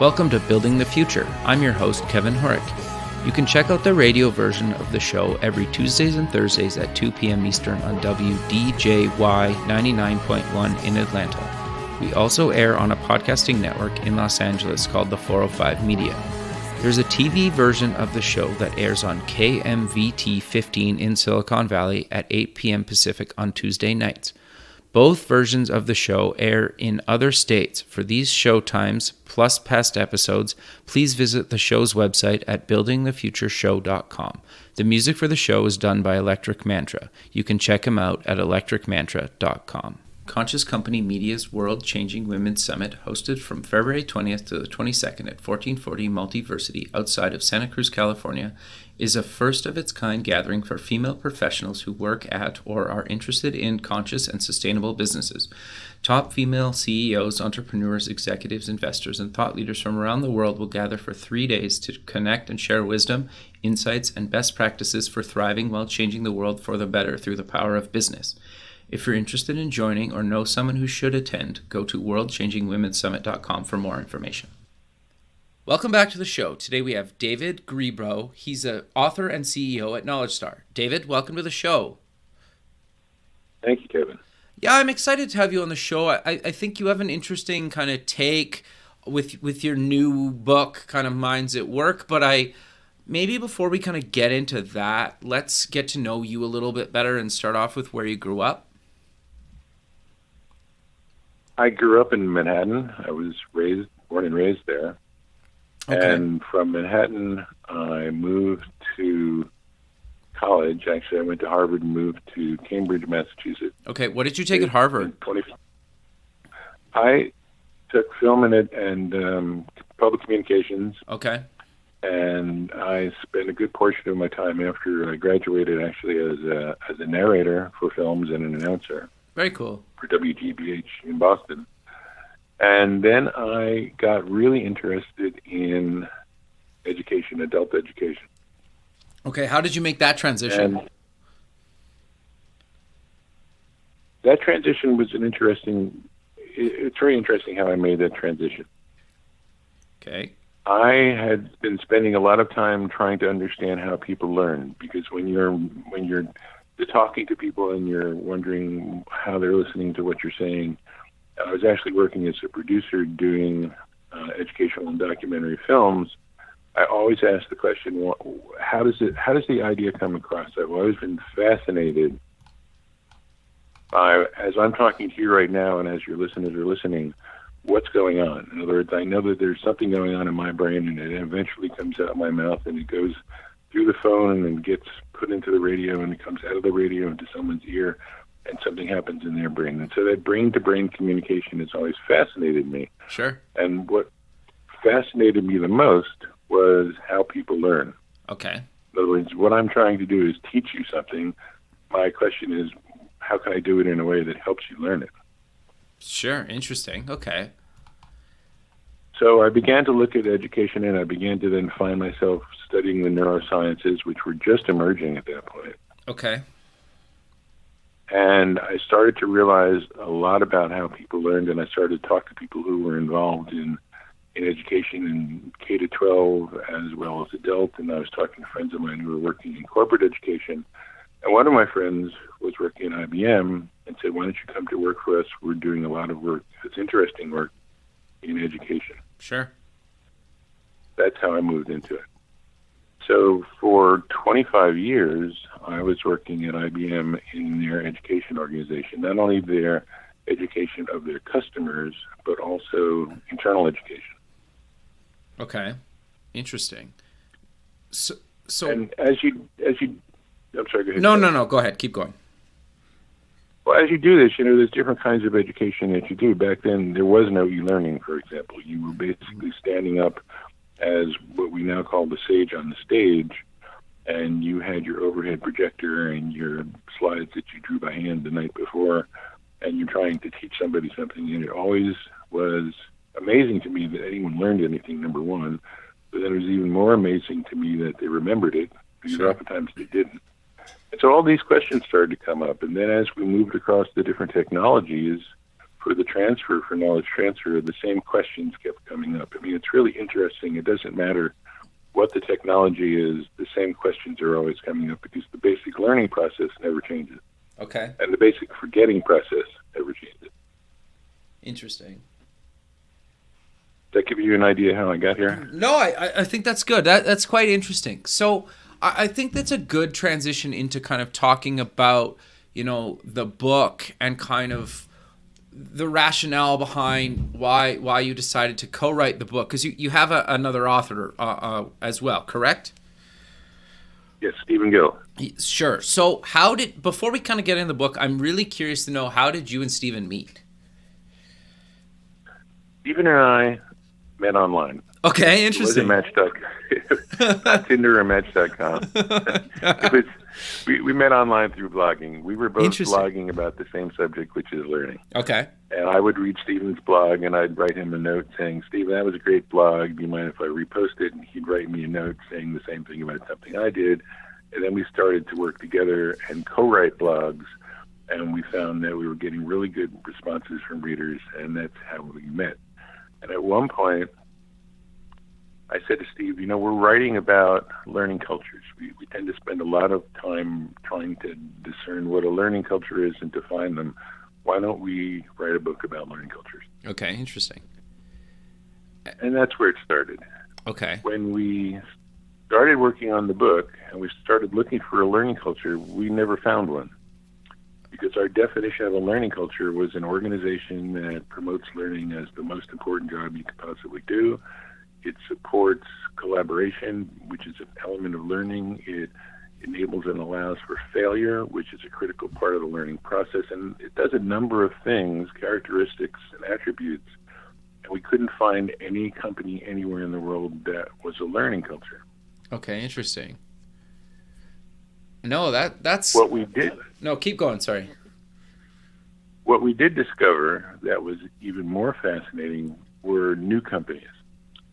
Welcome to Building the Future. I'm your host, Kevin Horick. You can check out the radio version of the show every Tuesdays and Thursdays at 2 p.m. Eastern on WDJY 99.1 in Atlanta. We also air on a podcasting network in Los Angeles called the 405 Media. There's a TV version of the show that airs on KMVT 15 in Silicon Valley at 8 p.m. Pacific on Tuesday nights. Both versions of the show air in other states. For these show times, plus past episodes, please visit the show's website at buildingthefutureshow.com. The music for the show is done by Electric Mantra. You can check him out at electricmantra.com. Conscious Company Media's World-Changing Women's Summit, hosted from February 20th to the 22nd at 1440 Multiversity outside of Santa Cruz, California, is a first-of-its-kind gathering for female professionals who work at or are interested in conscious and sustainable businesses. Top female CEOs, entrepreneurs, executives, investors, and thought leaders from around the world will gather for 3 days to connect and share wisdom, insights, and best practices for thriving while changing the world for the better through the power of business. If you're interested in joining or know someone who should attend, go to worldchangingwomensummit.com for more information. Welcome back to the show. Today we have David Grebow. He's an author and CEO at Knowledge Star. David, welcome to the show. Thank you, Kevin. Yeah, I'm excited to have you on the show. I think you have an interesting kind of take with your new book, kind of Minds at Work, but maybe before we kind of get into that, let's get to know you a little bit better and start off with where you grew up. I grew up in Manhattan. I was born and raised there. Okay. And from Manhattan, I moved to college. Actually, I went to Harvard and moved to Cambridge, Massachusetts. Okay, what did you take at Harvard? I took film and public communications. Okay. And I spent a good portion of my time after I graduated actually as a narrator for films and an announcer. Very cool. For WGBH in Boston. And then I got really interested in education, adult education. Okay, how did you make that transition? And that transition was it's very interesting how I made that transition. Okay. I had been spending a lot of time trying to understand how people learn, because when you're talking to people and you're wondering how they're listening to what you're saying, I was actually working as a producer doing educational and documentary films. I always ask the question, how does the idea come across? I've always been fascinated by, as I'm talking to you right now and as your listeners are listening, what's going on. In other words, I know that there's something going on in my brain, and it eventually comes out of my mouth, and it goes through the phone and then gets put into the radio, and it comes out of the radio into someone's ear, and something happens in their brain. And so that brain-to-brain communication has always fascinated me. Sure. And what fascinated me the most was how people learn. Okay. In other words, what I'm trying to do is teach you something. My question is, how can I do it in a way that helps you learn it? Sure. Interesting. Okay. So I began to look at education, and I began to then find myself studying the neurosciences, which were just emerging at that point. Okay. And I started to realize a lot about how people learned, and I started to talk to people who were involved in education in K-12 as well as adult, and I was talking to friends of mine who were working in corporate education. And one of my friends was working at IBM and said, why don't you come to work for us? We're doing a lot of work. It's interesting work in education. Sure. That's how I moved into it. So for 25 years, I was working at IBM in their education organization, not only their education of their customers, but also internal education. Okay. Interesting. So and as you, I'm sorry, go ahead. No, go ahead. Keep going. Well, as you do this, there's different kinds of education that you do. Back then, there was no e-learning, for example. You were basically standing up as what we now call the sage on the stage, and you had your overhead projector and your slides that you drew by hand the night before, and you're trying to teach somebody something. And it always was amazing to me that anyone learned anything, number one. But then it was even more amazing to me that they remembered it, because oftentimes they didn't. And so all these questions started to come up. And then as we moved across the different technologies, for the transfer, for knowledge transfer, the same questions kept coming up. I mean, it's really interesting. It doesn't matter what the technology is, the same questions are always coming up because the basic learning process never changes. Okay. And the basic forgetting process never changes. Interesting. Does that give you an idea how I got here? No, I think that's good. That's quite interesting. So I think that's a good transition into kind of talking about, the book and kind of the rationale behind why you decided to co-write the book, because you have another author as well, correct? Yes, Stephen Gill. Sure. So before we kind of get in the book, I'm really curious to know, how did you and Stephen meet? Stephen and I met online. Okay, interesting. It wasn't Match.com. Not Tinder or Match.com. We met online through blogging. We were both blogging about the same subject, which is learning. Okay. And I would read Stephen's blog, and I'd write him a note saying, Stephen, that was a great blog. Do you mind if I repost it? And he'd write me a note saying the same thing about something I did. And then we started to work together and co-write blogs. And we found that we were getting really good responses from readers, and that's how we met. And at one point, I said to Steve, we're writing about learning cultures. We tend to spend a lot of time trying to discern what a learning culture is and define them. Why don't we write a book about learning cultures? Okay, interesting. And that's where it started. Okay. When we started working on the book and we started looking for a learning culture, we never found one. Because our definition of a learning culture was an organization that promotes learning as the most important job you could possibly do. It supports collaboration, which is an element of learning. It enables and allows for failure, which is a critical part of the learning process. And it does a number of things, characteristics and attributes. And we couldn't find any company anywhere in the world that was a learning culture. Okay, interesting. No, that's... What we did... No, keep going, sorry. What we did discover that was even more fascinating were new companies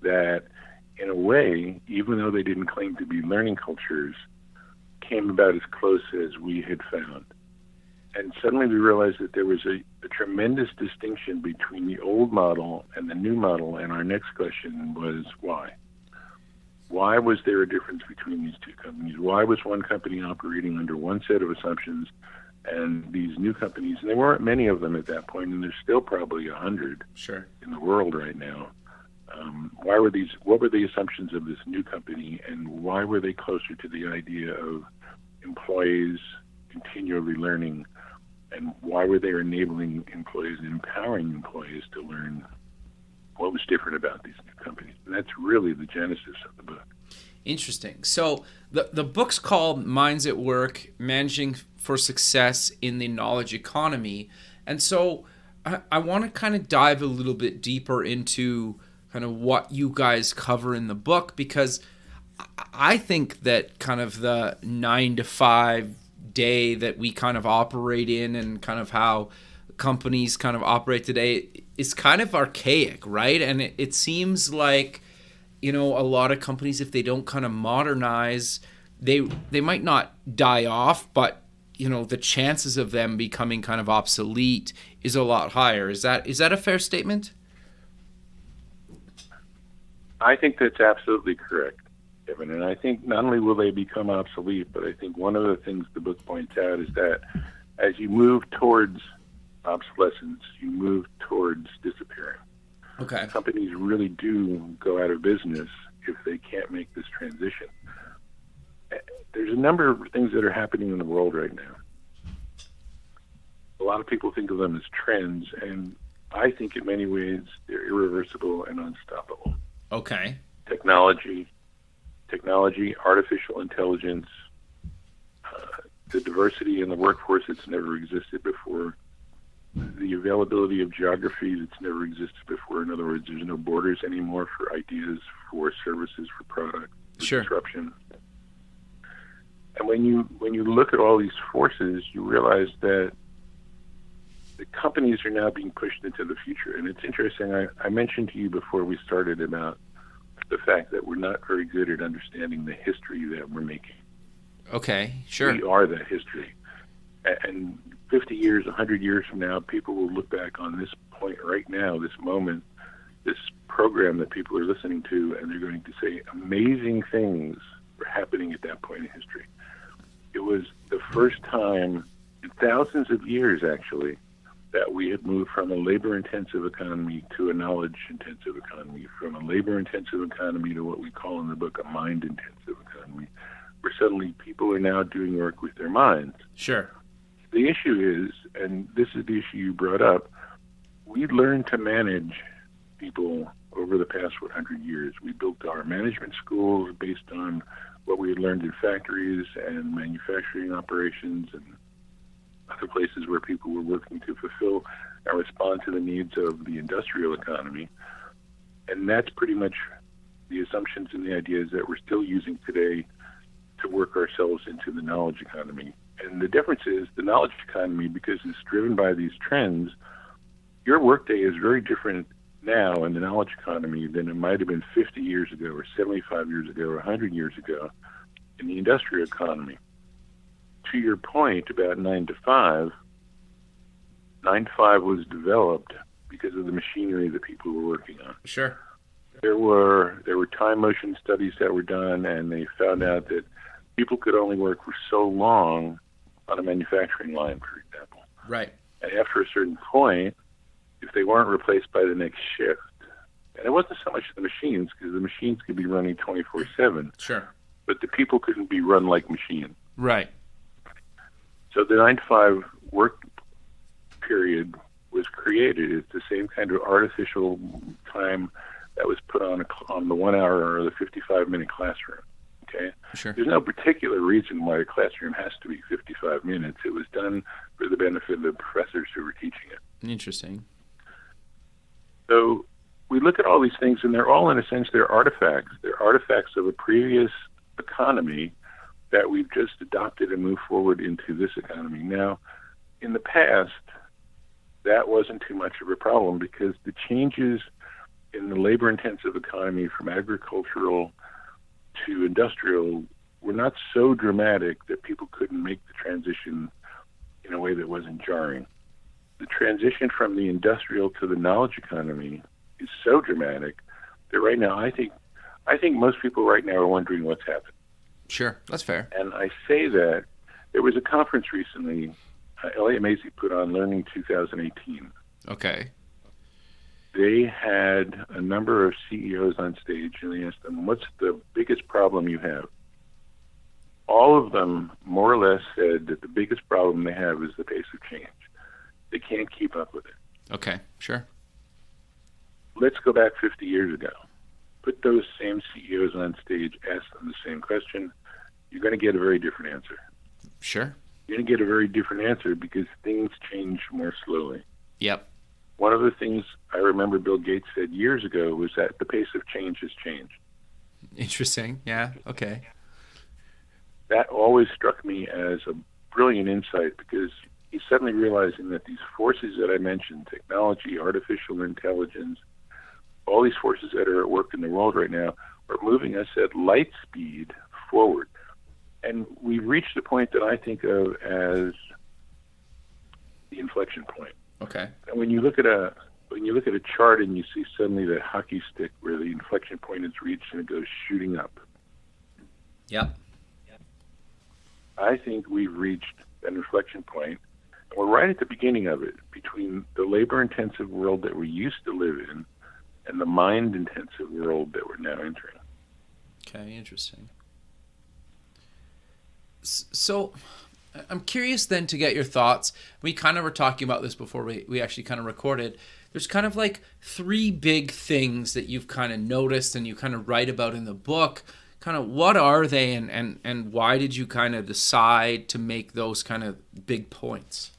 that, in a way, even though they didn't claim to be learning cultures, came about as close as we had found. And suddenly we realized that there was a tremendous distinction between the old model and the new model, and our next question was why? Why was there a difference between these two companies? Why was one company operating under one set of assumptions and these new companies, and there weren't many of them at that point, and there's still probably 100 in the world right now. What were the assumptions of this new company, and why were they closer to the idea of employees continually learning, and why were they enabling employees and empowering employees to learn? What was different about these new companies? And that's really the genesis of the book. Interesting. So the book's called Minds at Work, Managing for Success in the Knowledge Economy. And so I want to kind of dive a little bit deeper into kind of what you guys cover in the book, because I think that kind of the 9-to-5 day that we kind of operate in and kind of how companies kind of operate today is kind of archaic, right? And it seems like, a lot of companies, if they don't kind of modernize, they might not die off, but the chances of them becoming kind of obsolete is a lot higher. Is that a fair statement? I think that's absolutely correct, Kevin. And I think not only will they become obsolete, but I think one of the things the book points out is that as you move towards obsolescence, you move towards disappearing. Okay. Companies really do go out of business if they can't make this transition. There's a number of things that are happening in the world right now. A lot of people think of them as trends, and I think in many ways they're irreversible and unstoppable. Okay. Technology, artificial intelligence, the diversity in the workforce that's never existed before, the availability of geography that's never existed before. In other words, there's no borders anymore for ideas, for services, for product, for disruption. And when you look at all these forces, you realize that the companies are now being pushed into the future. And it's interesting, I mentioned to you before we started about the fact that we're not very good at understanding the history that we're making. Okay, sure. We are that history. And 50 years, 100 years from now, people will look back on this point right now, this moment, this program that people are listening to, and they're going to say amazing things were happening at that point in history. It was the first time in thousands of years, actually, that we had moved from a labor-intensive economy to a knowledge-intensive economy, from a labor-intensive economy to what we call in the book a mind-intensive economy, where suddenly people are now doing work with their minds. Sure. The issue is, and this is the issue you brought up, we learned to manage people over the past 100 years. We built our management schools based on what we had learned in factories and manufacturing operations and other places where people were working to fulfill and respond to the needs of the industrial economy. And that's pretty much the assumptions and the ideas that we're still using today to work ourselves into the knowledge economy. And the difference is the knowledge economy, because it's driven by these trends, your workday is very different now in the knowledge economy than it might have been 50 years ago or 75 years ago or 100 years ago in the industrial economy. To your point about 9 to 5, 9 to 5 was developed because of the machinery that people were working on. Sure. There were time motion studies that were done, and they found out that people could only work for so long on a manufacturing line, for example. Right. And after a certain point, if they weren't replaced by the next shift, and it wasn't so much the machines, because the machines could be running 24/7. Sure. But the people couldn't be run like machines. Right. So the 9 to 5 work period was created. It's the same kind of artificial time that was put on the 1 hour or the 55-minute classroom. Okay? Sure. There's no particular reason why a classroom has to be 55 minutes. It was done for the benefit of the professors who were teaching it. Interesting. So we look at all these things, and they're all, in a sense, they're artifacts. They're artifacts of a previous economy that we've just adopted and moved forward into this economy. Now, in the past, that wasn't too much of a problem because the changes in the labor-intensive economy from agricultural to industrial were not so dramatic that people couldn't make the transition in a way that wasn't jarring. The transition from the industrial to the knowledge economy is so dramatic that right now I think most people right now are wondering what's happened. Sure, that's fair. And I say that there was a conference recently, Elliot Macy put on Learning 2018. Okay. They had a number of CEOs on stage, and they asked them, what's the biggest problem you have? All of them more or less said that the biggest problem they have is the pace of change. They can't keep up with it. Okay, sure. Let's go back 50 years ago. Put those same CEOs on stage, ask them the same question. You're going to get a very different answer. Sure. You're going to get a very different answer because things change more slowly. Yep. One of the things I remember Bill Gates said years ago was that the pace of change has changed. Interesting. Yeah. Okay. That always struck me as a brilliant insight because he's suddenly realizing that these forces that I mentioned, technology, artificial intelligence, all these forces that are at work in the world right now are moving us at light speed forward. And we've reached the point that I think of as the inflection point. Okay. And when you look at a chart and you see suddenly that hockey stick where the inflection point is reached and it goes shooting up. Yep. I think we've reached an inflection point, and we're right at the beginning of it, between the labor-intensive world that we used to live in and the mind-intensive world that we're now entering. Okay, interesting. So I'm curious then to get your thoughts. We kind of were talking about this before we actually kind of recorded. There's kind of like 3 big things that you've kind of noticed and you kind of write about in the book. Kind of what are they and why did you kind of decide to make those kind of big points?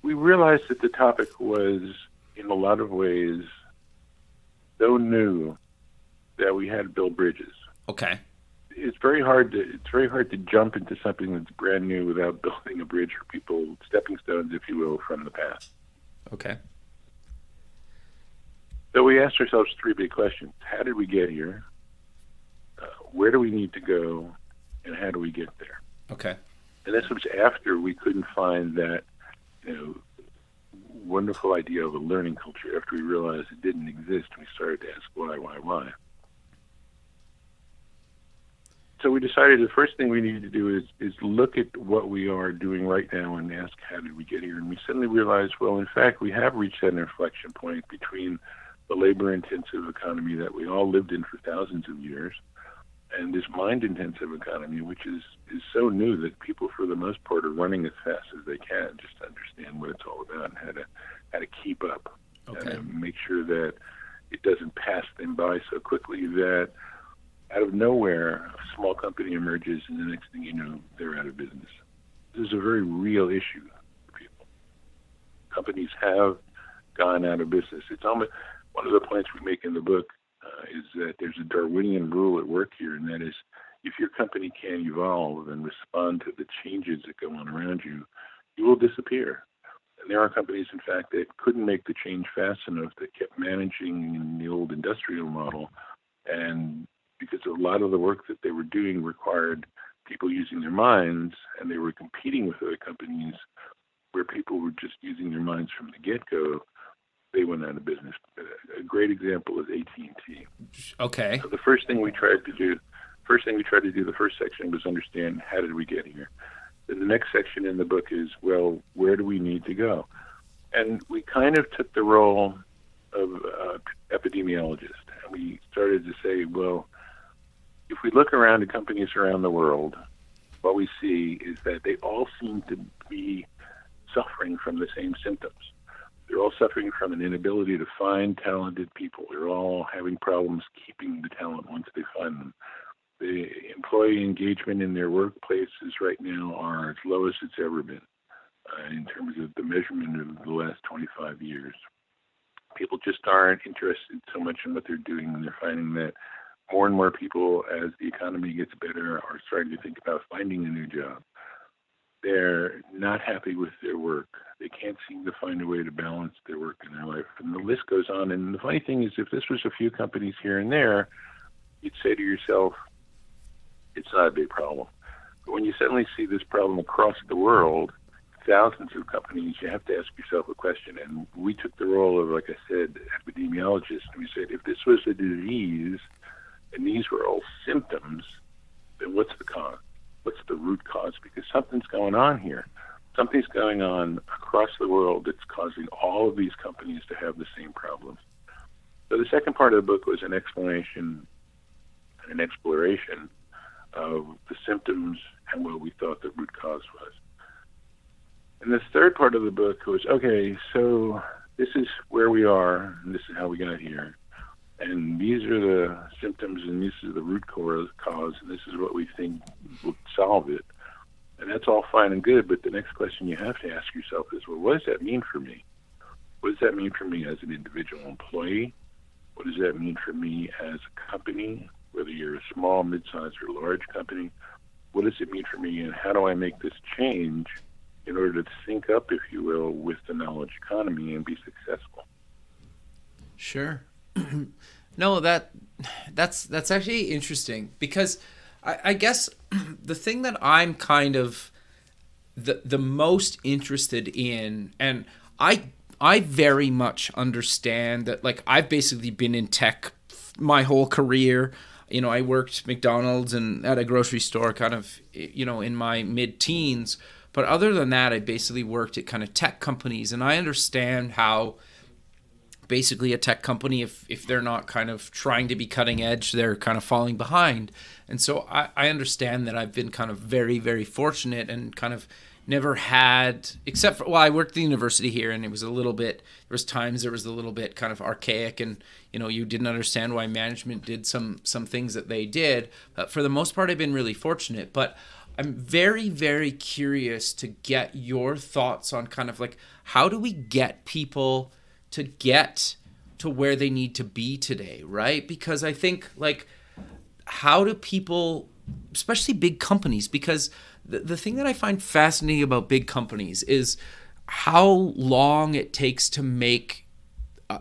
We realized that the topic was, in a lot of ways, so new that we had to build bridges. Okay. It's very hard to jump into something that's brand new without building a bridge for people, stepping stones, if you will, from the past. Okay. So we asked ourselves 3 big questions. How did we get here? Where do we need to go? And how do we get there? Okay. And this was after we couldn't find that, wonderful idea of a learning culture. After we realized it didn't exist, we started to ask why. So we decided the first thing we needed to do is look at what we are doing right now and ask, how did we get here? And we suddenly realized, well, in fact, we have reached that inflection point between the labor-intensive economy that we all lived in for thousands of years and this mind-intensive economy, which is so new that people, for the most part, are running as fast as they can just to understand what it's all about and how to keep up, Okay. and make sure that it doesn't pass them by so quickly that out of nowhere, a small company emerges, and the next thing you know, they're out of business. This is a very real issue for people. Companies have gone out of business. It's almost one of the points we make in the book is that there's a Darwinian rule at work here, and that is, if your company can't evolve and respond to the changes that go on around you, you will disappear. And there are companies, in fact, that couldn't make the change fast enough, that kept managing in the old industrial model, and because a lot of the work that they were doing required people using their minds, and they were competing with other companies where people were just using their minds from the get-go, they went out of business. A great example is AT&T. Okay. So the first thing we tried to do, the first section was understand, how did we get here? Then the next section in the book is, well, where do we need to go? And we kind of took the role of epidemiologist, and we started to say, well, if we look around at companies around the world, what we see is that they all seem to be suffering from the same symptoms. They're all suffering from an inability to find talented people. They're all having problems keeping the talent once they find them. The employee engagement in their workplaces right now are as low as it's ever been in terms of the measurement of the last 25 years. People just aren't interested so much in what they're doing, and they're finding that more and more people, as the economy gets better, are starting to think about finding a new job. They're not happy with their work. They can't seem to find a way to balance their work and their life. And the list goes on. And the funny thing is, if this was a few companies here and there, you'd say to yourself, it's not a big problem. But when you suddenly see this problem across the world, thousands of companies, you have to ask yourself a question. And we took the role of, like I said, epidemiologists. And we said, if this was a disease and these were all symptoms, then what's the cause? What's the root cause? Because something's going on here. Something's going on across the world that's causing all of these companies to have the same problems. So the second part of the book was an explanation and an exploration of the symptoms and what we thought the root cause was. And the third part of the book was, okay, so this is where we are, and this is how we got here. And these are the symptoms, and this is the root cause, and this is what we think will solve it. And that's all fine and good, but the next question you have to ask yourself is, well, what does that mean for me? What does that mean for me as an individual employee? What does that mean for me as a company, whether you're a small, mid-sized, or large company? What does it mean for me, and how do I make this change in order to sync up, if you will, with the knowledge economy and be successful? Sure. No, that's actually interesting, because I guess the thing that I'm kind of the most interested in, and I very much understand that, like, I've basically been in tech my whole career. I worked McDonald's and at a grocery store kind of, in my mid-teens. But other than that, I basically worked at kind of tech companies, and I understand how basically a tech company, if they're not kind of trying to be cutting edge, they're kind of falling behind. And so I understand that I've been kind of very, very fortunate and kind of never had, except for, I worked at the university here, and it was a little bit, there was times there was a little bit kind of archaic, and, you didn't understand why management did some things that they did. But for the most part, I've been really fortunate. But I'm very, very curious to get your thoughts on kind of like, how do we get people to get to where they need to be today, right? Because I think, like, how do people, especially big companies, because the thing that I find fascinating about big companies is how long it takes to make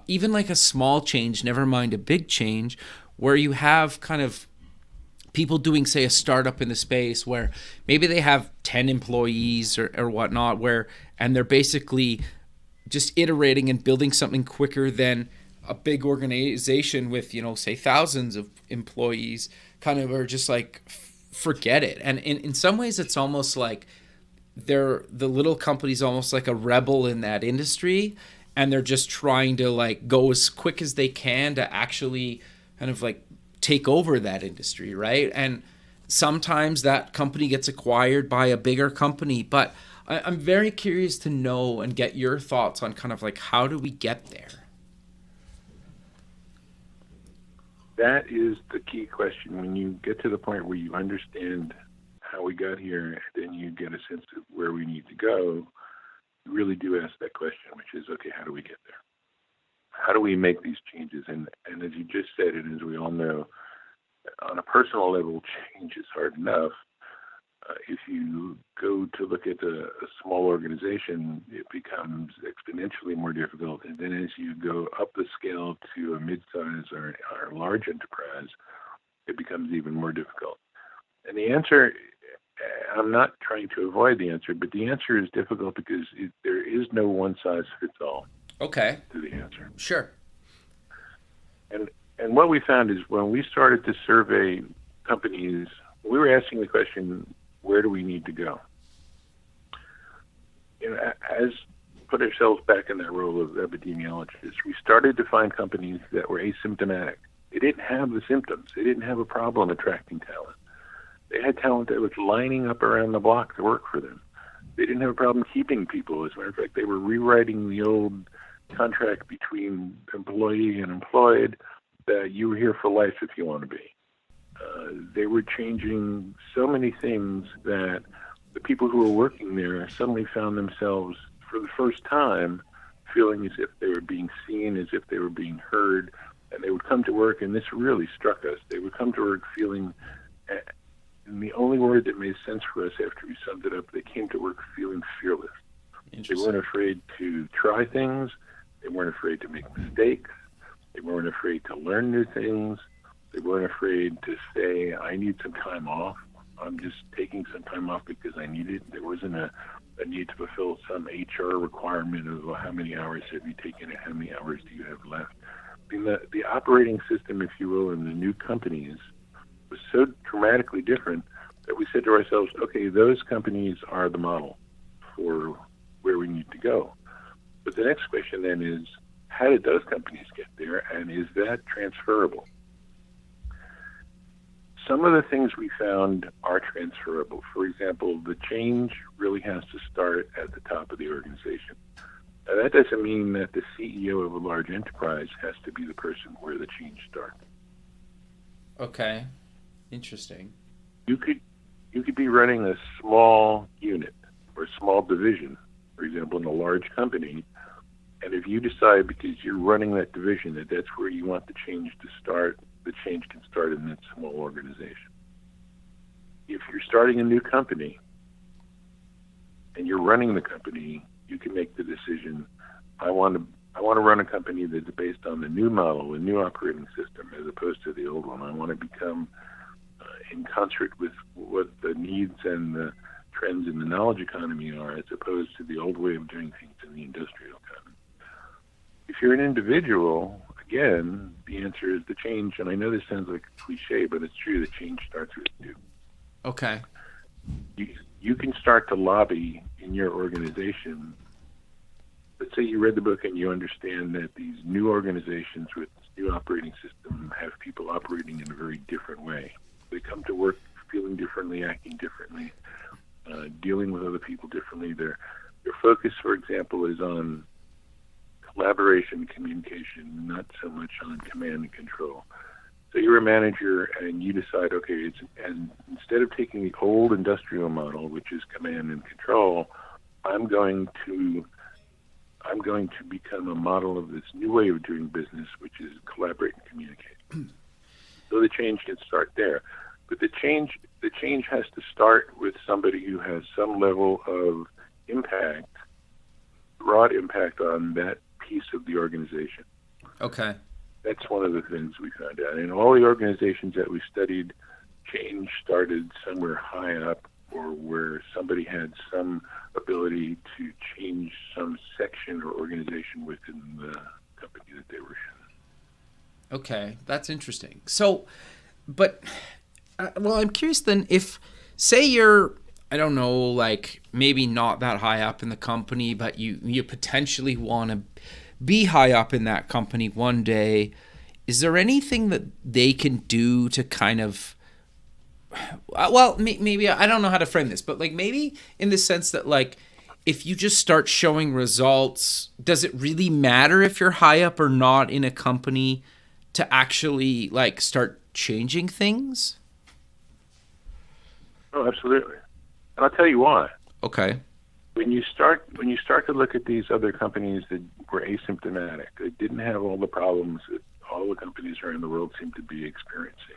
even like a small change, never mind a big change, where you have kind of people doing, say, a startup in the space where maybe they have 10 employees or whatnot, and they're basically just iterating and building something quicker than a big organization with, say, thousands of employees, kind of are just like, forget it. And in some ways, it's almost like the little company's almost like a rebel in that industry, and they're just trying to like go as quick as they can to actually kind of like take over that industry, right? And sometimes that company gets acquired by a bigger company. But I'm very curious to know and get your thoughts on kind of like, how do we get there? That is the key question. When you get to the point where you understand how we got here, then you get a sense of where we need to go. You really do ask that question, which is, okay, how do we get there? How do we make these changes? And as you just said, and as we all know, on a personal level, change is hard enough. If you go to look at a small organization, it becomes exponentially more difficult. And then as you go up the scale to a mid-size or a large enterprise, it becomes even more difficult. And the answer, I'm not trying to avoid the answer, but the answer is difficult because there is no one-size-fits-all. Okay. To the answer. Sure. And what we found is when we started to survey companies, we were asking the question, where do we need to go? As put ourselves back in that role of epidemiologists, we started to find companies that were asymptomatic. They didn't have the symptoms. They didn't have a problem attracting talent. They had talent that was lining up around the block to work for them. They didn't have a problem keeping people. As a matter of fact, they were rewriting the old contract between employee and employed that you were here for life if you want to be. They were changing so many things that the people who were working there suddenly found themselves, for the first time, feeling as if they were being seen, as if they were being heard, and they would come to work, and this really struck us. They would come to work feeling, and the only word that made sense for us after we summed it up, they came to work feeling fearless. They weren't afraid to try things. They weren't afraid to make mistakes. They weren't afraid to learn new things. They weren't afraid to say, I need some time off. I'm just taking some time off because I need it. There wasn't a need to fulfill some HR requirement of how many hours have you taken and how many hours do you have left. I mean, the operating system, if you will, in the new companies was so dramatically different that we said to ourselves, okay, those companies are the model for where we need to go. But the next question then is, how did those companies get there, and is that transferable? Some of the things we found are transferable. For example, the change really has to start at the top of the organization. Now, that doesn't mean that the CEO of a large enterprise has to be the person where the change starts. Okay, interesting. You could be running a small unit or a small division, for example, in a large company, and if you decide because you're running that division that that's where you want the change to start, the change can start in that small organization. If you're starting a new company and you're running the company, you can make the decision, I want to run a company that's based on the new model, the new operating system, as opposed to the old one. I want to become in concert with what the needs and the trends in the knowledge economy are, as opposed to the old way of doing things in the industrial economy. If you're an individual, again, the answer is the change, and I know this sounds like a cliche, but it's true, the change starts with you. Okay. You can start to lobby in your organization. Let's say you read the book and you understand that these new organizations with this new operating system have people operating in a very different way. They come to work feeling differently, acting differently, dealing with other people differently. Their focus, for example, is on collaboration, communication, not so much on command and control. So you're a manager and you decide, okay, and instead of taking the old industrial model, which is command and control, I'm going to become a model of this new way of doing business, which is collaborate and communicate. So the change can start there. But the change has to start with somebody who has some level of impact, broad impact on that piece of the organization. Okay. That's one of the things we found out. In all the organizations that we studied, change started somewhere high up, or where somebody had some ability to change some section or organization within the company that they were in. Okay, that's interesting. So, but, well, I'm curious then if, say you're, I don't know, like maybe not that high up in the company, but you potentially want to be high up in that company one day. Is there anything that they can do to kind of, well, maybe I don't know how to frame this, but like maybe in the sense that like if you just start showing results, does it really matter if you're high up or not in a company to actually like start changing things? Oh, absolutely. And I'll tell you why. Okay. When you start to look at these other companies that were asymptomatic, that didn't have all the problems that all the companies around the world seem to be experiencing.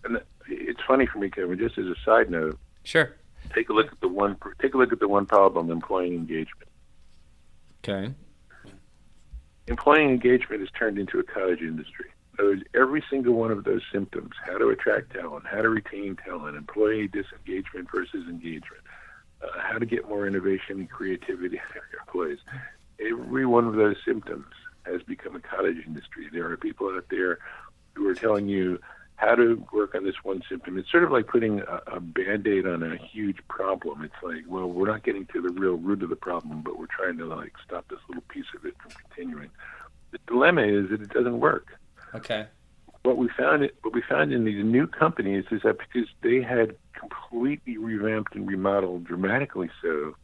And it's funny for me, Kevin, just as a side note. Sure. Take a look at the one problem: employee engagement. Okay. Employee engagement has turned into a cottage industry. In other words, every single one of those symptoms: how to attract talent, how to retain talent, employee disengagement versus engagement, how to get more innovation and creativity out of your employees. Every one of those symptoms has become a cottage industry. There are people out there who are telling you how to work on this one symptom. It's sort of like putting a Band-Aid on a huge problem. It's like, well, we're not getting to the real root of the problem, but we're trying to like stop this little piece of it from continuing. The dilemma is that it doesn't work. Okay. What we found in these new companies is that because they had completely revamped and remodeled, dramatically so,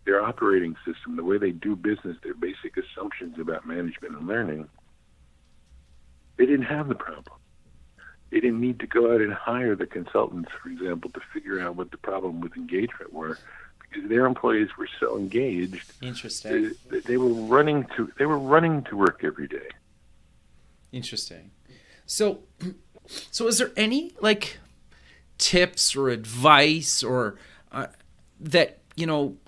their operating system, the way they do business, their basic assumptions about management and learning, they didn't have the problem. They didn't need to go out and hire the consultants, for example, to figure out what the problem with engagement were, because their employees were so engaged. Interesting. They were running to work every day. Interesting. So is there any like tips or advice or that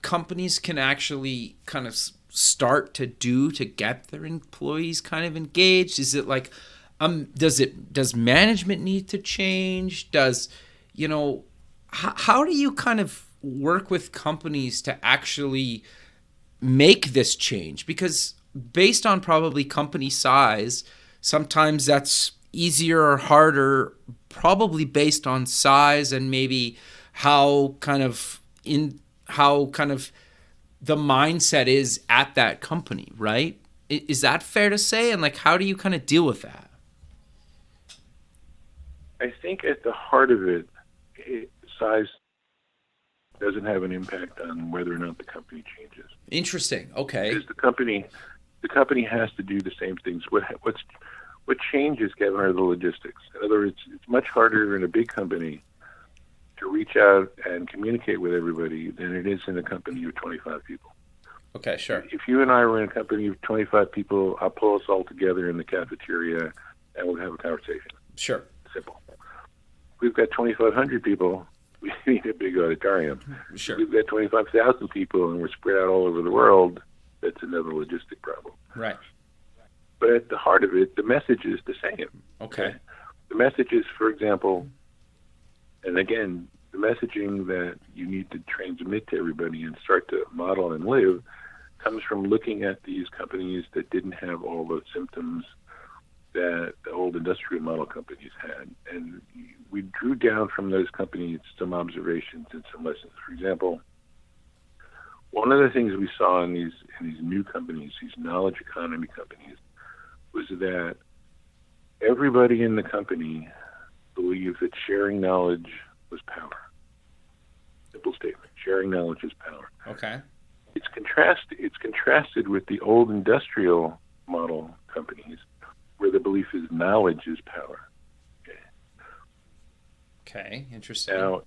companies can actually kind of start to do to get their employees kind of engaged? Is it like does management need to change? Does how do you kind of work with companies to actually make this change? Because based on probably company size, sometimes that's easier or harder, probably based on size and maybe how kind of the mindset is at that company, right? Is that fair to say? And like, how do you kind of deal with that? I think at the heart of it, size doesn't have an impact on whether or not the company changes. Interesting. Okay. Because the company has to do the same things. What changes, Kevin, are the logistics. In other words, it's much harder in a big company to reach out and communicate with everybody than it is in a company of 25 people. Okay, sure. If you and I were in a company of 25 people, I'll pull us all together in the cafeteria and we'll have a conversation. Sure. Simple. We've got 2,500 people. We need a big auditorium. Sure. We've got 25,000 people and we're spread out all over the world. That's another logistic problem. Right. But at the heart of it, the message is the same. Okay. The message is, for example, and again, the messaging that you need to transmit to everybody and start to model and live comes from looking at these companies that didn't have all the symptoms that the old industrial model companies had. And we drew down from those companies some observations and some lessons. For example, one of the things we saw in these new companies, these knowledge economy companies, was that everybody in the company believed that sharing knowledge was power. Simple statement. Sharing knowledge is power. Okay. It's contrasted with the old industrial model companies where the belief is knowledge is power. Okay, interesting. Now,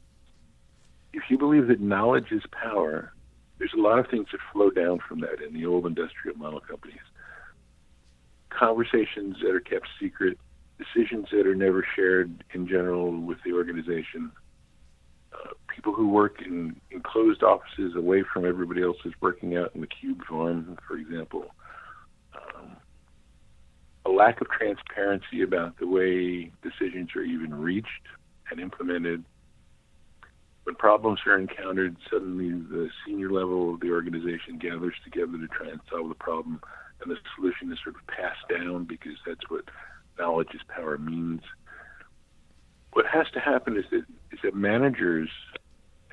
if you believe that knowledge is power, there's a lot of things that flow down from that in the old industrial model companies. Conversations that are kept secret, decisions that are never shared in general with the organization, people who work in closed offices away from everybody else who's working out in the cube farm, for example. A lack of transparency about the way decisions are even reached and implemented. When problems are encountered, suddenly the senior level of the organization gathers together to try and solve the problem, and the solution is sort of passed down because that's what knowledge is power means. What has to happen is that managers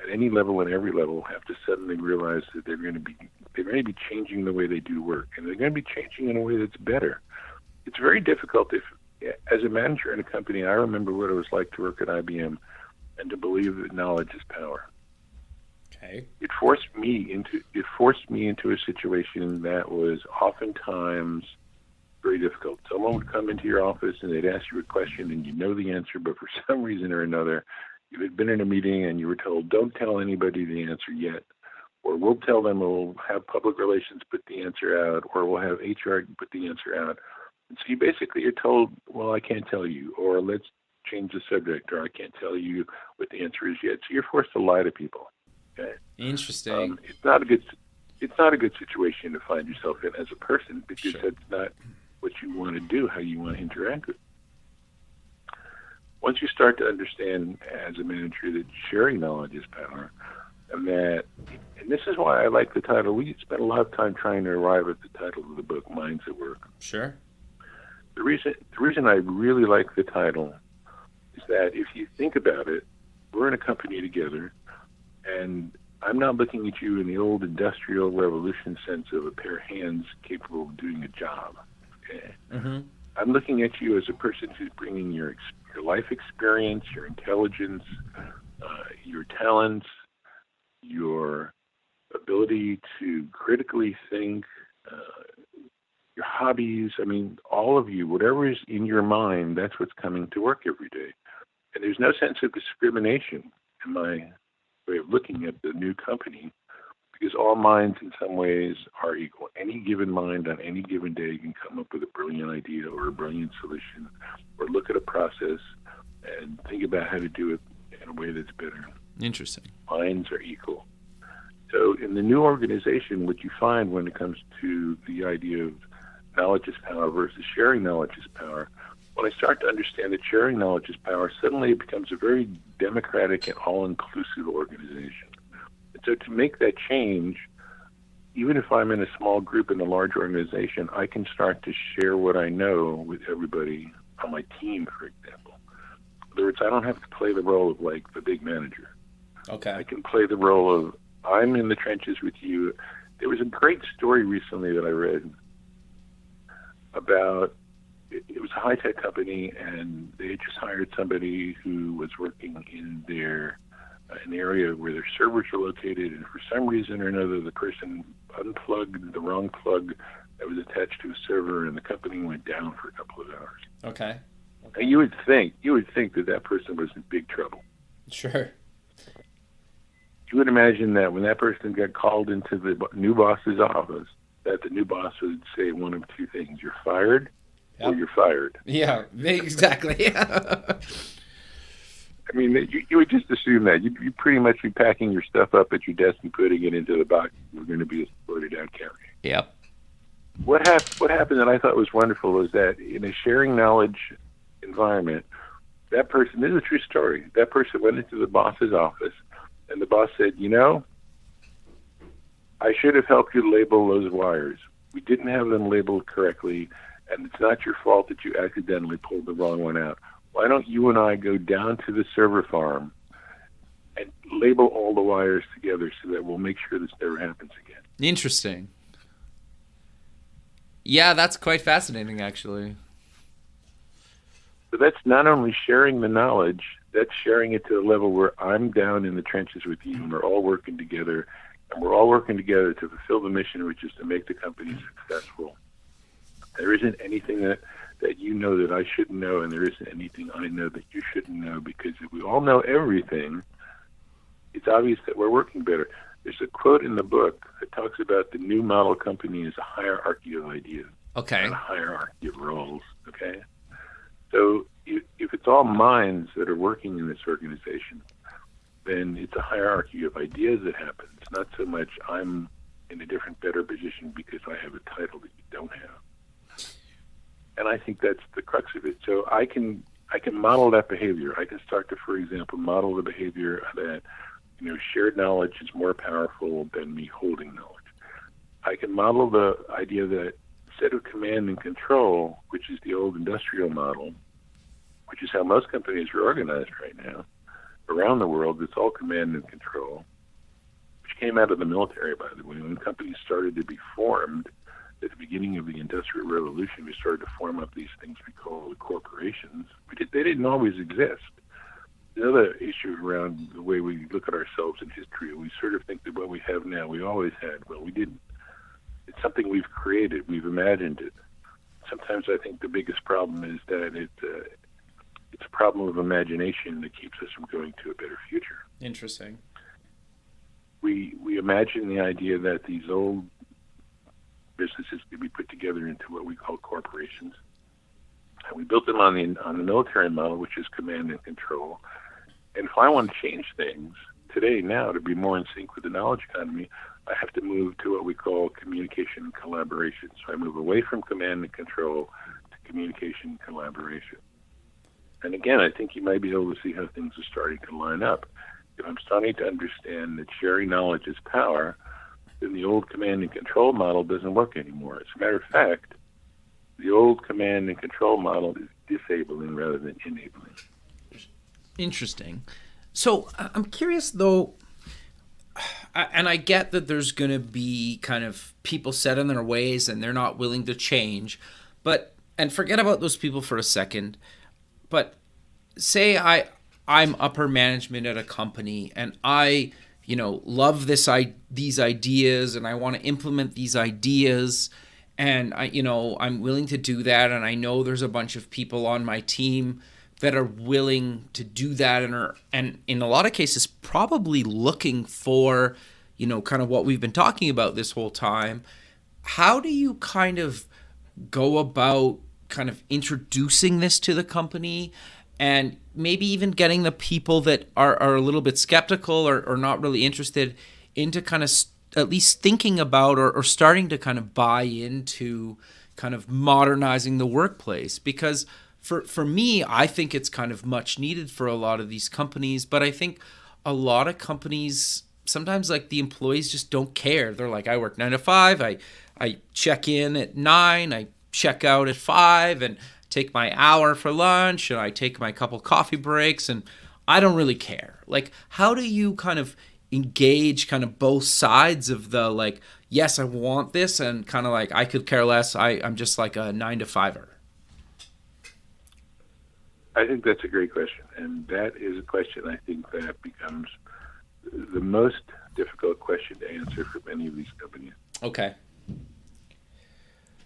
at any level and every level have to suddenly realize that they're going to be changing the way they do work, and they're going to be changing in a way that's better. It's very difficult if, as a manager in a company, I remember what it was like to work at IBM and to believe that knowledge is power. Okay. It forced me into a situation that was oftentimes very difficult. Someone would come into your office and they'd ask you a question and you know the answer, but for some reason or another, you had been in a meeting and you were told, don't tell anybody the answer yet, or we'll tell them, we'll have public relations put the answer out, or we'll have HR put the answer out. And so you basically are told, well, I can't tell you, or let's change the subject, or I can't tell you what the answer is yet. So you're forced to lie to people. Okay? Interesting. It's not a good situation to find yourself in as a person, because Sure. that's not what you want to do, how you want to interact with. Once you start to understand as a manager that sharing knowledge is power, and this is why I like the title. We spent a lot of time trying to arrive at the title of the book, Minds at Work. Sure. The reason I really like the title is that if you think about it, we're in a company together, and I'm not looking at you in the old industrial revolution sense of a pair of hands capable of doing a job. Okay? Mm-hmm. I'm looking at you as a person who's bringing your life experience, your intelligence, your talents, your ability to critically think, your hobbies. I mean, all of you, whatever is in your mind, that's what's coming to work every day. And there's no sense of discrimination in my way of looking at the new company, because all minds in some ways are equal. Any given mind on any given day can come up with a brilliant idea or a brilliant solution, or look at a process and think about how to do it in a way that's better. Interesting. Minds are equal. So in the new organization, what you find when it comes to the idea of knowledge is power versus sharing knowledge is power, when I start to understand that sharing knowledge is power, suddenly it becomes a very democratic and all-inclusive organization. And so to make that change, even if I'm in a small group in a large organization, I can start to share what I know with everybody on my team, for example. In other words, I don't have to play the role of like the big manager. Okay. I can play the role of, I'm in the trenches with you. There was a great story recently that I read about, it was a high-tech company, and they had just hired somebody who was working in an area where their servers were located, and for some reason or another, the person unplugged the wrong plug that was attached to a server, and the company went down for a couple of hours. Okay. Now, you would think that person was in big trouble. Sure. You would imagine that when that person got called into the new boss's office, that the new boss would say one of two things: you're fired, or you're fired. Yeah, exactly. I mean, you would just assume that. You'd pretty much be packing your stuff up at your desk and putting it into the box. You're going to be escorted out carrying. Yep. What happened that I thought was wonderful was that in a sharing knowledge environment, that person, this is a true story, that person went into the boss's office, and the boss said, I should have helped you label those wires. We didn't have them labeled correctly, and it's not your fault that you accidentally pulled the wrong one out. Why don't you and I go down to the server farm and label all the wires together so that we'll make sure this never happens again? Interesting. Yeah, that's quite fascinating, actually. But that's not only sharing the knowledge, that's sharing it to the level where I'm down in the trenches with you, and we're all working together, and we're all working together to fulfill the mission, which is to make the company successful. There isn't anything that you know that I shouldn't know, and there isn't anything I know that you shouldn't know, because if we all know everything, it's obvious that we're working better. There's a quote in the book that talks about the new model company as a hierarchy of ideas, Okay. not a hierarchy of roles, okay? So if it's all minds that are working in this organization, then it's a hierarchy of ideas that happens, not so much I'm in a different, better position because I have a title that you don't have. And I think that's the crux of it. So I can I can model that behavior. I can start to, for example, model the behavior that, shared knowledge is more powerful than me holding knowledge. I can model the idea that instead of command and control, which is the old industrial model, which is how most companies are organized right now, around the world, it's all command and control, which came out of the military, by the way. When companies started to be formed at the beginning of the Industrial Revolution, we started to form up these things we call the corporations. They didn't always exist. Another issue around the way we look at ourselves in history, we sort of think that what we have now, we always had. Well, we didn't. It's something we've created. We've imagined it. Sometimes I think the biggest problem is that it's a problem of imagination that keeps us from going to a better future. Interesting. We imagine the idea that these old businesses could be put together into what we call corporations. And we built them on the military model, which is command and control. And if I want to change things today, now, to be more in sync with the knowledge economy, I have to move to what we call communication and collaboration. So I move away from command and control to communication and collaboration. And again, I think you might be able to see how things are starting to line up. If I'm starting to understand that sharing knowledge is power, then the old command and control model doesn't work anymore. As a matter of fact, the old command and control model is disabling rather than enabling. Interesting. So I'm curious, though, and I get that there's going to be kind of people set in their ways and they're not willing to change, and forget about those people for a second, but say I'm upper management at a company and I love these ideas and I want to implement these ideas, and I'm willing to do that, and I know there's a bunch of people on my team that are willing to do that and in a lot of cases probably looking for kind of what we've been talking about this whole time. How do you kind of go about kind of introducing this to the company, and maybe even getting the people that are a little bit skeptical or not really interested into kind of at least thinking about or starting to kind of buy into kind of modernizing the workplace? Because for me, I think it's kind of much needed for a lot of these companies, but I think a lot of companies, sometimes like the employees just don't care. They're like, I work 9 to 5, I check in at 9, I check out at 5, and take my hour for lunch, and I take my couple coffee breaks, and I don't really care. Like, how do you kind of engage kind of both sides of the, like, yes, I want this, and kind of like, I could care less, I'm just like a 9 to 5er? I think that's a great question, and that is a question I think that becomes the most difficult question to answer for many of these companies. Okay.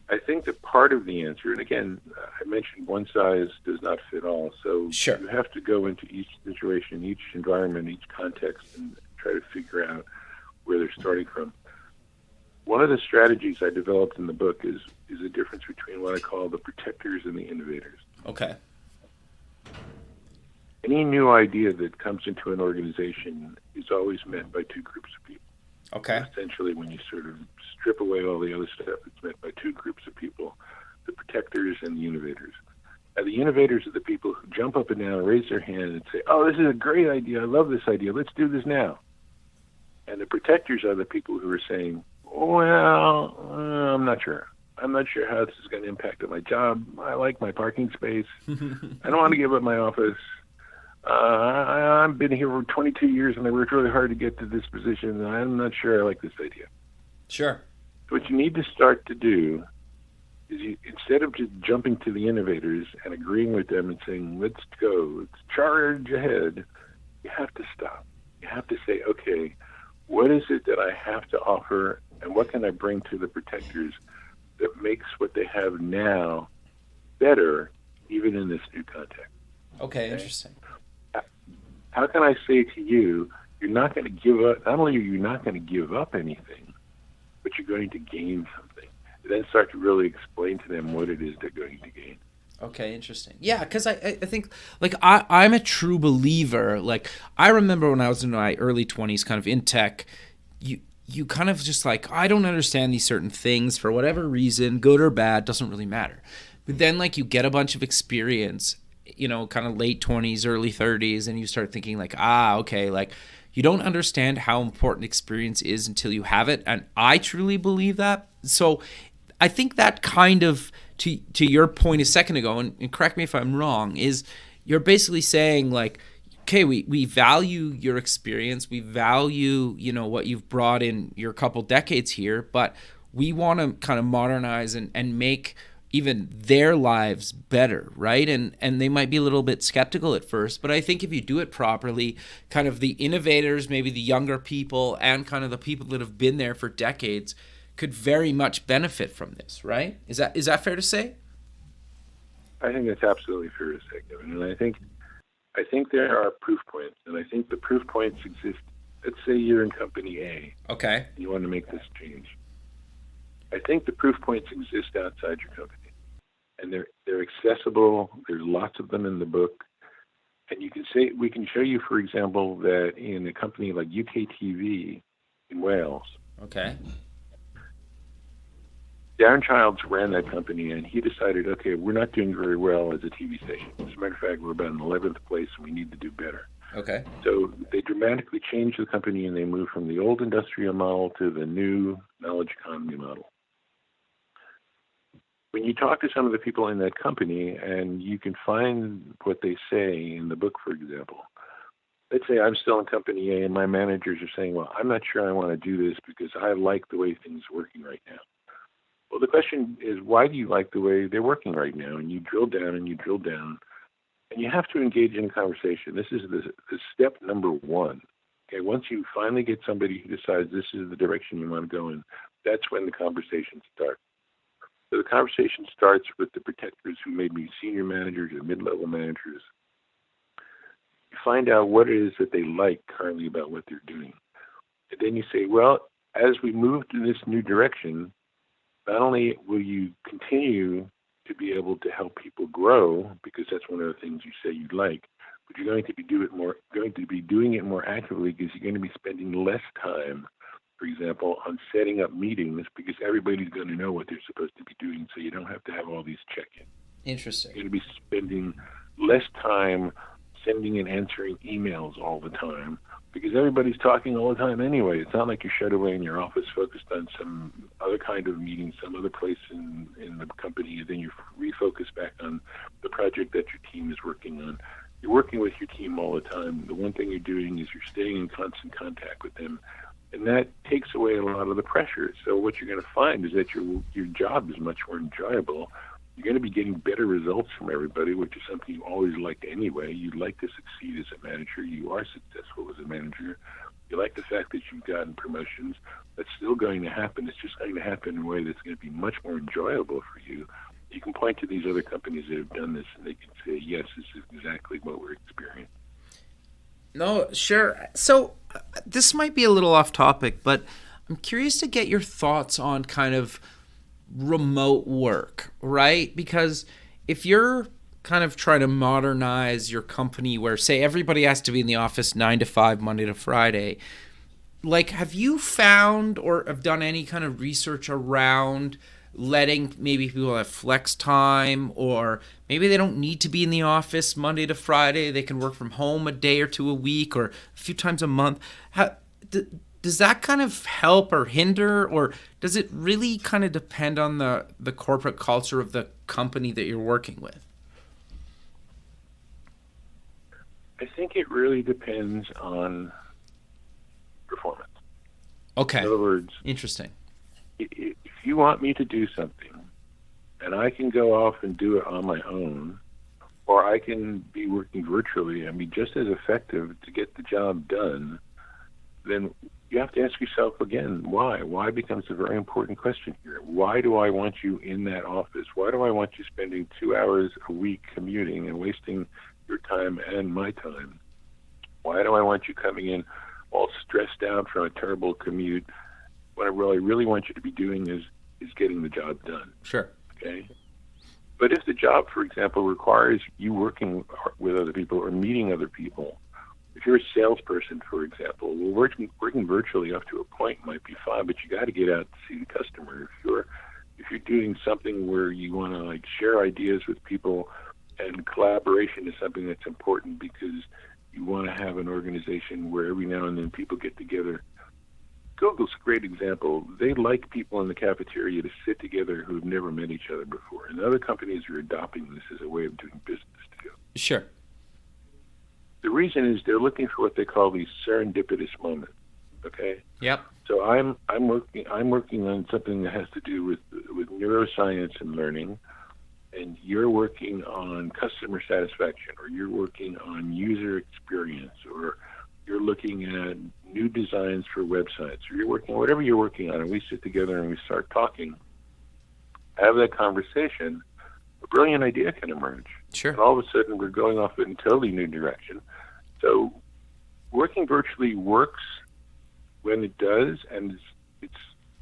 I think that part of the answer, and again, I mentioned one size does not fit all, so Sure. You have to go into each situation, each environment, each context, and try to figure out where they're starting from. One of the strategies I developed in the book is a difference between what I call the protectors and the innovators. Okay. Any new idea that comes into an organization is always met by two groups of people. Okay. Essentially, when you sort of strip away all the other stuff, it's met by two groups of people, the protectors and the innovators. Now, the innovators are the people who jump up and down and raise their hand and say, oh, this is a great idea. I love this idea. Let's do this now. And the protectors are the people who are saying, well, I'm not sure. I'm not sure how this is going to impact on my job. I like my parking space. I don't want to give up my office. I've been here for 22 years and I worked really hard to get to this position, and I'm not sure I like this idea. Sure. So what you need to start to do is instead of just jumping to the innovators and agreeing with them and saying, let's go, let's charge ahead, you have to stop. You have to say, okay, what is it that I have to offer, and what can I bring to the protectors that makes what they have now better, even in this new context? Okay, interesting. How can I say to you, you're not going to give up, not only are you not going to give up anything, but you're going to gain something. And then start to really explain to them what it is they're going to gain. Okay, interesting. Yeah, because I think, like, I'm a true believer. Like, I remember when I was in my early 20s, kind of in tech, you kind of just like, I don't understand these certain things for whatever reason, good or bad, doesn't really matter. But then, like, you get a bunch of experience, kind of late 20s, early 30s, and you start thinking like, okay, like you don't understand how important experience is until you have it. And I truly believe that. So I think that kind of, to your point a second ago, and correct me if I'm wrong, is you're basically saying like, okay, we value your experience, we value, what you've brought in your couple decades here, but we want to kind of modernize and make even their lives better, right? And they might be a little bit skeptical at first, but I think if you do it properly, kind of the innovators, maybe the younger people, and kind of the people that have been there for decades could very much benefit from this, right? Is that fair to say? I think that's absolutely fair to say, Kevin. And I think there are proof points, and I think the proof points exist. Let's say you're in company A. Okay. You want to make this change. I think the proof points exist outside your company, and they're accessible. There's lots of them in the book, and we can show you, for example, that in a company like UKTV in Wales. Okay. Darren Childs ran that company, and he decided, okay, we're not doing very well as a TV station. As a matter of fact, we're about in 11th place, and we need to do better. Okay. So they dramatically changed the company, and they moved from the old industrial model to the new knowledge economy model. When you talk to some of the people in that company, and you can find what they say in the book, for example, let's say I'm still in company A, and my managers are saying, well, I'm not sure I want to do this because I like the way things are working right now. Well, the question is, why do you like the way they're working right now? And you drill down and you drill down, and you have to engage in a conversation. This is the step number one. Okay, once you finally get somebody who decides this is the direction you want to go in, that's when the conversation starts. So the conversation starts with the protectors who may be senior managers or mid-level managers. You find out what it is that they like currently about what they're doing. And then you say, well, as we move to this new direction, not only will you continue to be able to help people grow, because that's one of the things you say you'd like, but you're going to be doing it more actively because you're going to be spending less time, for example, on setting up meetings because everybody's going to know what they're supposed to be doing, so you don't have to have all these check-ins. Interesting. You're going to be spending less time sending and answering emails all the time because everybody's talking all the time anyway. It's not like you're shut away in your office focused on some other kind of meeting, some other place in the company, and then you refocus back on the project that your team is working on. You're working with your team all the time. The one thing you're doing is you're staying in constant contact with them, and that takes away a lot of the pressure. So what you're going to find is that your job is much more enjoyable. You're going to be getting better results from everybody, which is something you always liked anyway. You like to succeed as a manager. You are successful as a manager. You like the fact that you've gotten promotions. That's still going to happen. It's just going to happen in a way that's going to be much more enjoyable for you. You can point to these other companies that have done this, and they can say, yes, this is exactly what we're experiencing. No, sure. So this might be a little off topic, but I'm curious to get your thoughts on kind of remote work, right? Because if you're kind of trying to modernize your company where, say, everybody has to be in the office 9 to 5, Monday to Friday, like, have you found or have done any kind of research around letting maybe people have flex time, or maybe they don't need to be in the office Monday to Friday, they can work from home a day or two a week or a few times a month? Does that kind of help or hinder, or does it really kind of depend on the corporate culture of the company that you're working with? I think it really depends on performance. Okay. In other words, interesting. If you want me to do something, and I can go off and do it on my own, or I can be working virtually and be just as effective to get the job done, then you have to ask yourself again, why? Why becomes a very important question here. Why do I want you in that office? Why do I want you spending 2 hours a week commuting and wasting your time and my time? Why do I want you coming in all stressed out from a terrible commute? What I really want you to be doing is getting the job done. Sure. Okay? But if the job, for example, requires you working with other people or meeting other people, if you're a salesperson, for example, well, working virtually up to a point might be fine, but you got to get out to see the customer. If you're doing something where you want to like share ideas with people And collaboration is something that's important because you want to have an organization where every now and then people get together. Google's a great example. They like people in the cafeteria to sit together who have never met each other before. And other companies are adopting this as a way of doing business together. Sure. The reason is they're looking for what they call these serendipitous moments. Okay. Yep. So I'm working on something that has to do with neuroscience and learning, and you're working on customer satisfaction, or you're working on user experience, or you're looking at new designs for websites, or you're working whatever you're working on, and we sit together and we start talking, have that conversation, a brilliant idea can emerge. Sure. And all of a sudden we're going off in a totally new direction. So working virtually works when it does, and it's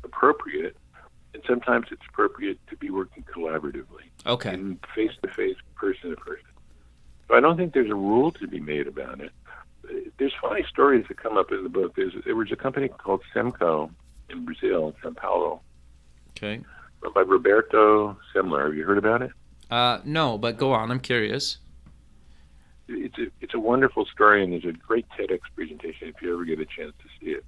appropriate, and sometimes it's appropriate to be working collaboratively. Okay. And face-to-face, person-to-person. So I don't think there's a rule to be made about it. There's funny stories that come up in the book. There was a company called Semco in Brazil, São Paulo, Okay. run by Roberto Semler. Have you heard about it? No, but go on. I'm curious. It's a wonderful story, and there's a great TEDx presentation if you ever get a chance to see it.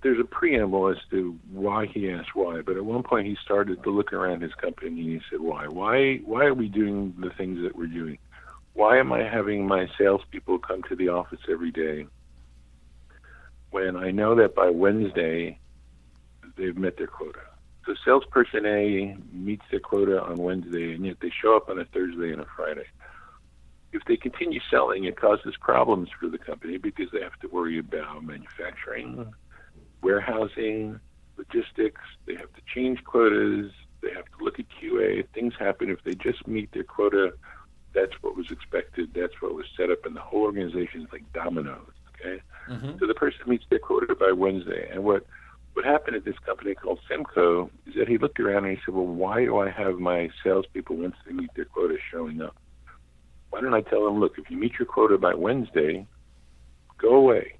There's a preamble as to why he asked why, but at one point he started to look around his company and he said, why? Why are we doing the things that we're doing? Why am I having my salespeople come to the office every day when I know that by Wednesday they've met their quota? So salesperson A meets their quota on Wednesday, and yet they show up on a Thursday and a Friday. If they continue selling, it causes problems for the company because they have to worry about manufacturing, warehousing, logistics. They have to change quotas. They have to look at QA. Things happen. If they just meet their quota, that's what was expected. That's what was set up, and the whole organization is like dominoes. Okay, So the person meets their quota by Wednesday, and what happened at this company called Semco is that he looked around and he said, well, why do I have my salespeople, once they meet their quota, showing up? Why don't I tell them, look, if you meet your quota by Wednesday, go away.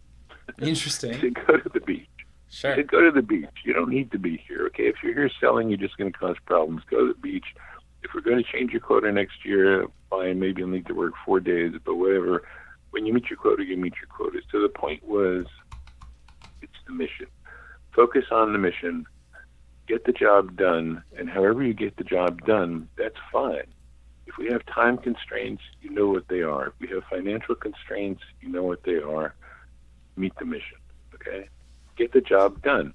Interesting. He said, go to the beach. Sure. He said, go to the beach. You don't need to be here. Okay, if you're here selling, you're just going to cause problems. Go to the beach. If we're going to change your quota next year, fine, maybe you'll need to work 4 days, but whatever. When you meet your quota, you meet your quota. So the point was, it's the mission. Focus on the mission. Get the job done. And however you get the job done, that's fine. If we have time constraints, you know what they are. If we have financial constraints, you know what they are. Meet the mission, okay? Get the job done.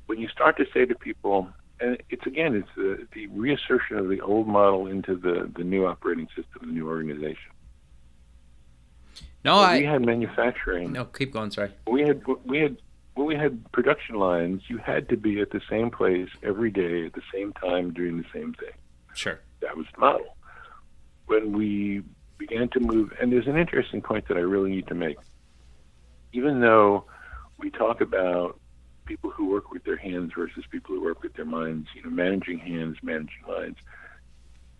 When you start to say to people, and it's the reassertion of the old model into the new operating system, the new organization. We had manufacturing. No, keep going, sorry. When we had production lines, you had to be at the same place every day at the same time doing the same thing. Sure. That was the model. When we began to move, and there's an interesting point that I really need to make. Even though we talk about people who work with their hands versus people who work with their minds, managing hands, managing minds,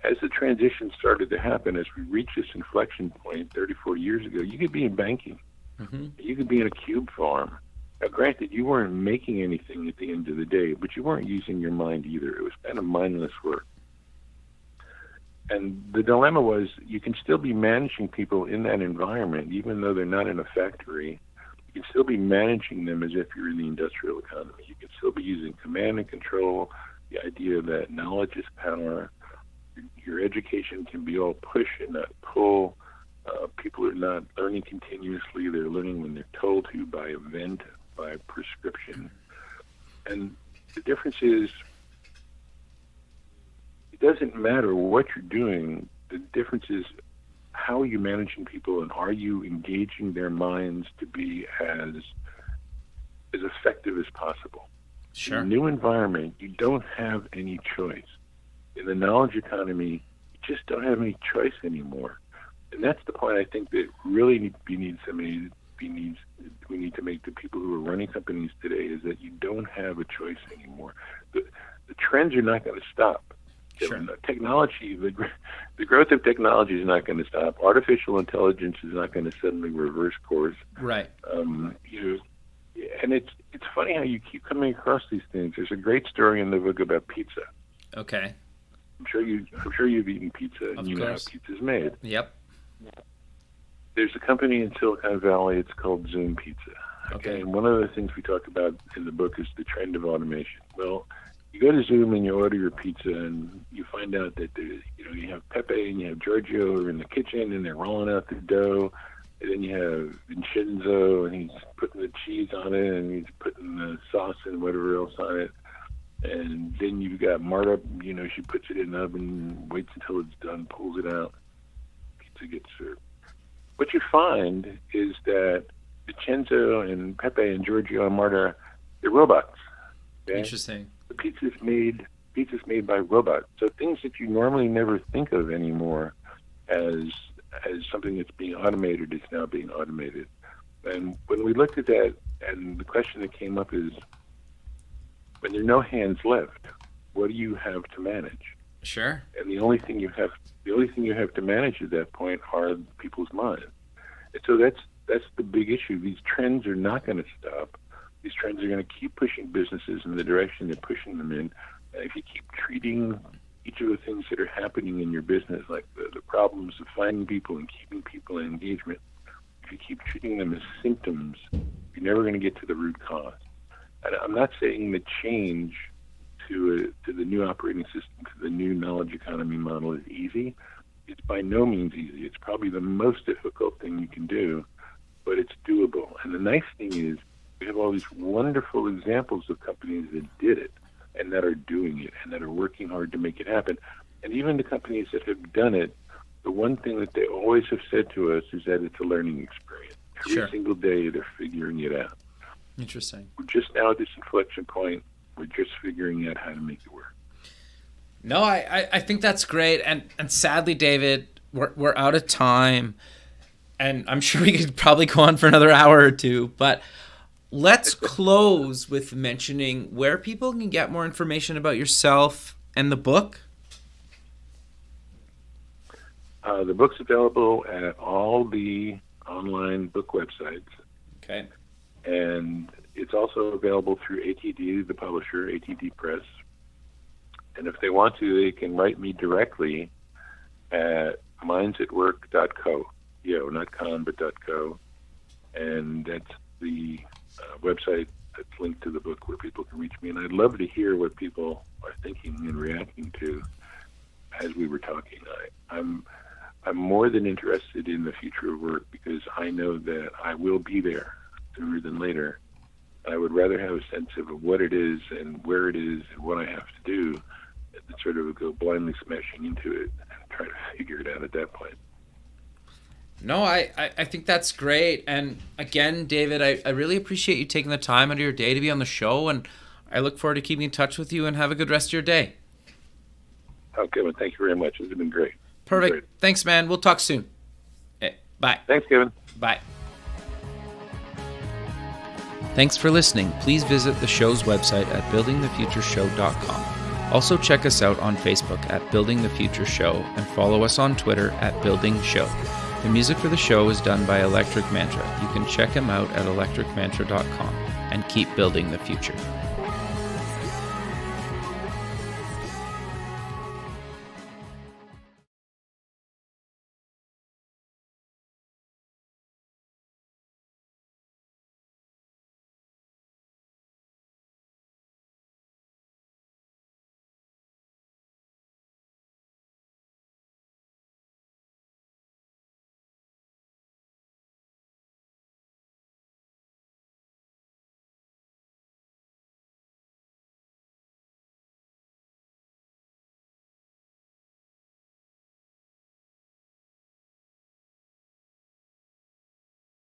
as the transition started to happen, as we reached this inflection point 30, 40 years ago, you could be in banking. You could be in a cube farm. Now, granted, you weren't making anything at the end of the day, but you weren't using your mind either. It was kind of mindless work. And the dilemma was you can still be managing people in that environment, even though they're not in a factory. You can still be managing them as if you're in the industrial economy. You can still be using command and control, the idea that knowledge is power. Your education can be all push and not pull. People are not learning continuously. They're learning when they're told to by event, by prescription. And the difference is, it doesn't matter what you're doing. The difference is how are you managing people, and are you engaging their minds to be as effective as possible? Sure. In a new environment, you don't have any choice. In the knowledge economy, you just don't have any choice anymore. And that's the point I think that really we need to make to people who are running companies today, is that you don't have a choice anymore. The trends are not going to stop. Sure. Technology, the growth of technology is not going to stop. Artificial intelligence is not going to suddenly reverse course. Right. And it's funny how you keep coming across these things. There's a great story in the book about pizza. Okay. I'm sure you've eaten pizza, and you know how pizza's made. Yep. There's a company in Silicon Valley. It's called Zoom Pizza. Okay. And one of the things we talk about in the book is the trend of automation. Well, you go to Zoom and you order your pizza, and you find out that you have Pepe and you have Giorgio are in the kitchen, and they're rolling out the dough. And then you have Vincenzo, and he's putting the cheese on it, and he's putting the sauce and whatever else on it. And then you've got Marta, she puts it in the oven, waits until it's done, pulls it out. Pizza gets served. What you find is that Vincenzo and Pepe and Giorgio and Marta, they're robots. Okay? Interesting. The pizza's made by robots. So things that you normally never think of anymore as something that's being automated is now being automated. And when we looked at that, and the question that came up is, when there are no hands left, what do you have to manage? Sure. And the only thing you have to manage at that point are people's minds. And so that's the big issue. These trends are not going to stop. These trends are going to keep pushing businesses in the direction they're pushing them in. And if you keep treating each of the things that are happening in your business, like the problems of finding people and keeping people in engagement, if you keep treating them as symptoms, you're never going to get to the root cause. And I'm not saying the change to the new operating system, to the new knowledge economy model is easy. It's by no means easy. It's probably the most difficult thing you can do, but it's doable. And the nice thing is we have all these wonderful examples of companies that did it and that are doing it and that are working hard to make it happen. And even the companies that have done it, the one thing that they always have said to us is that it's a learning experience. Every single day they're figuring it out. Interesting. We're just now at this inflection point. We're just figuring out how to make it work. No, I think that's great. And sadly, David, we're out of time. And I'm sure we could probably go on for another hour or two. But let's close with mentioning where people can get more information about yourself and the book. The book's available at all the online book websites. Okay. And it's also available through ATD, the publisher, ATD Press. And if they want to, they can write me directly at mindsatwork.co. Not com, but .co. And that's the website that's linked to the book where people can reach me. And I'd love to hear what people are thinking and reacting to as we were talking. I'm more than interested in the future of work because I know that I will be there sooner than later. I would rather have a sense of what it is and where it is and what I have to do than sort of go blindly smashing into it and try to figure it out at that point. No, I think that's great. And again, David, I really appreciate you taking the time out of your day to be on the show, and I look forward to keeping in touch with you, and have a good rest of your day. Okay, well, thank you very much. This has been great. Perfect. Great. Thanks, man. We'll talk soon. Okay, bye. Thanks, Kevin. Bye. Thanks for listening. Please visit the show's website at buildingthefutureshow.com. Also check us out on Facebook at Building the Future Show and follow us on Twitter at Building Show. The music for the show is done by Electric Mantra. You can check him out at electricmantra.com and keep building the future.